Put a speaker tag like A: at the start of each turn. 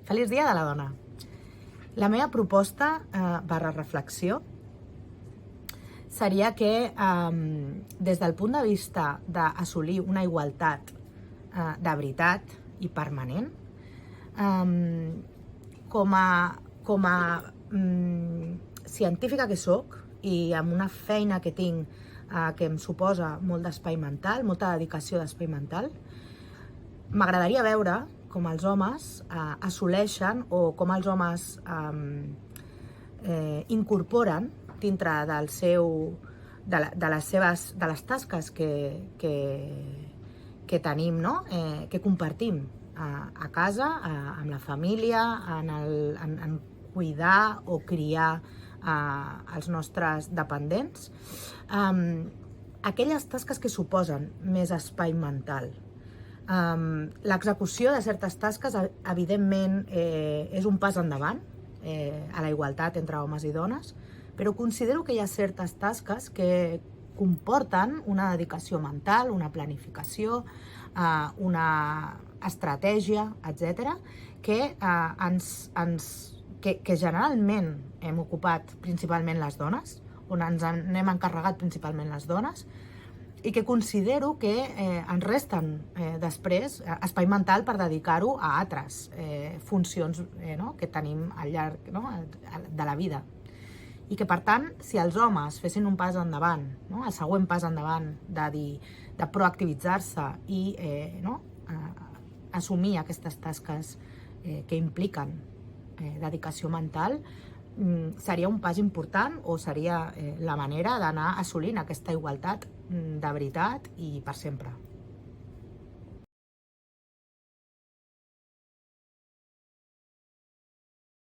A: Feliç dia de la dona. La meva proposta barra reflexió seria que des del punt de vista d'assolir una igualtat de veritat i permanent, com a científica que soc i amb una feina que tinc que em suposa molt d'espai mental, molta dedicació d'espai mental, m'agradaria veure com els homes assoleixen o com els homes incorporen dintre de les tasques que tenim, no? Que compartim a casa, amb la família, en cuidar o criar els nostres dependents, aquelles tasques que suposen més espai mental. L'execució de certes tasques, evidentment, és un pas endavant a la igualtat entre homes i dones, però considero que hi ha certes tasques que comporten una dedicació mental, una planificació, una estratègia, etc., que generalment hem ocupat principalment les dones, on ens n'hem encarregat principalment les dones, i que considero que ens resten després espai mental per dedicar-ho a altres funcions que tenim al llarg de la vida. I que, per tant, si els homes fessin un pas endavant, el següent pas endavant de proactivitzar-se i assumir aquestes tasques que impliquen dedicació mental, seria un pas important o seria la manera d'anar assolint aquesta igualtat de veritat i per sempre.